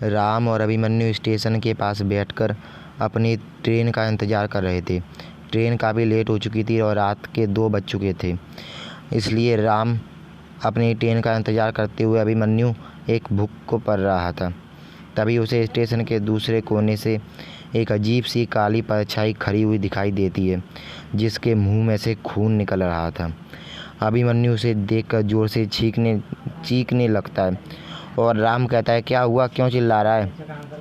राम और अभिमन्यु स्टेशन के पास बैठकर अपनी ट्रेन का इंतज़ार कर रहे थे। ट्रेन काफ़ी लेट हो चुकी थी और रात के 2 बज चुके थे। इसलिए राम अपनी ट्रेन का इंतज़ार करते हुए अभिमन्यु एक भूख को पड़ रहा था। तभी उसे स्टेशन के दूसरे कोने से एक अजीब सी काली परछाई खड़ी हुई दिखाई देती है, जिसके मुंह में से खून निकल रहा था। अभिमन्यु उसे देखकर जोर से चीखने लगता है और राम कहता है, क्या हुआ, क्यों चिल्ला रहा है?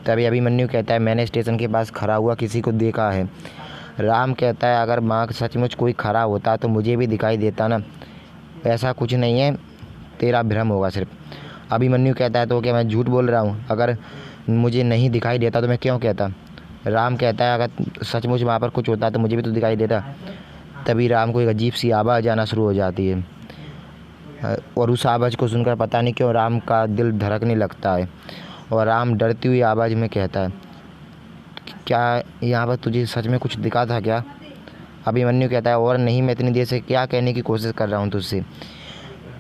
तभी अभिमन्यु कहता है, मैंने स्टेशन के पास खड़ा हुआ किसी को देखा है। राम कहता है, अगर माँ सचमुच कोई खड़ा होता तो मुझे भी दिखाई देता ना। ऐसा कुछ नहीं है, तेरा भ्रम होगा सिर्फ। अभिमन्यु कहता है, तो क्या मैं झूठ बोल रहा हूँ? अगर मुझे नहीं दिखाई देता तो मैं क्यों कहता? राम कहता है, अगर सचमुच वहाँ पर कुछ होता तो मुझे भी तो दिखाई देता। तभी राम को एक अजीब सी आवाज़ आना शुरू हो जाती है और उस आवाज़ को सुनकर पता नहीं क्यों राम का दिल धड़कने लगता है और राम डरती हुई आवाज़ में कहता है, क्या यहाँ पर तुझे सच में कुछ दिखा था क्या? अभिमन्यु कहता है, और नहीं, मैं इतनी देर से क्या कहने की कोशिश कर रहा हूँ तुझसे।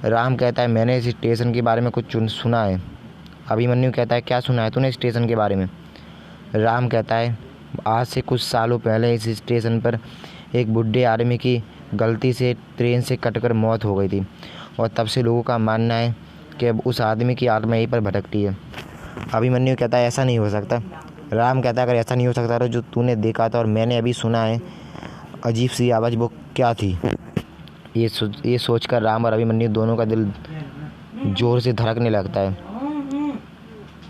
राम कहता है, मैंने इस स्टेशन के बारे में कुछ सुना है। अभिमन्यु कहता है, क्या सुना है तूने स्टेशन के बारे में? राम कहता है, आज से कुछ सालों पहले इस स्टेशन पर एक बूढ़े आदमी की गलती से ट्रेन से कटकर मौत हो गई थी और तब से लोगों का मानना है कि अब उस आदमी की आत्मा यहीं पर भटकती है। अभिमन्यु कहता है, ऐसा नहीं हो सकता। राम कहता है, अगर ऐसा नहीं हो सकता तो जो तूने देखा था और मैंने अभी सुना है अजीब सी आवाज़, वो क्या थी? ये सोचकर राम और अभिमन्यु दोनों का दिल ज़ोर से धड़कने लगता है।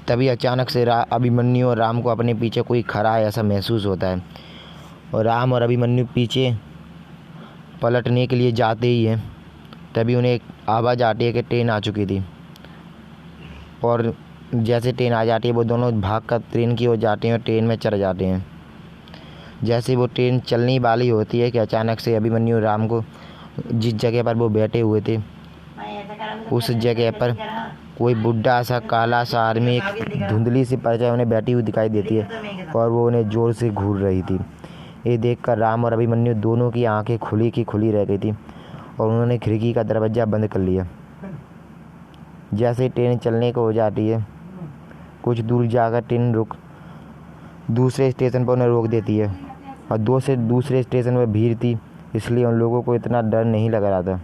तभी अचानक से अभिमन्यु और राम को अपने पीछे कोई खड़ा है ऐसा महसूस होता है और राम और अभिमन्यु पीछे पलटने के लिए जाते ही हैं। तभी उन्हें एक आवाज़ आती है कि ट्रेन आ चुकी थी और जैसे ट्रेन आ जाती है वो दोनों भागकर ट्रेन की ओर जाते हैं और ट्रेन में चढ़ जाते हैं। जैसे वो ट्रेन चलने वाली होती है कि अचानक से अभिमन्यु राम को जिस जगह पर वो बैठे हुए थे उस जगह पर कोई बुढ़ा सा काला सा आदमी एक धुंधली सी परछाई उन्हें बैठी हुई दिखाई देती है और वो उन्हें ज़ोर से घूर रही थी। ये देखकर राम और अभिमन्यु दोनों की आंखें खुली की खुली रह गई थी और उन्होंने खिड़की का दरवाज़ा बंद कर लिया। जैसे ट्रेन चलने को हो जाती है, कुछ दूर जाकर ट्रेन दूसरे स्टेशन पर उन्हें रोक देती है और दूसरे स्टेशन पर भीड़ थी, इसलिए उन लोगों को इतना डर नहीं लग रहा था।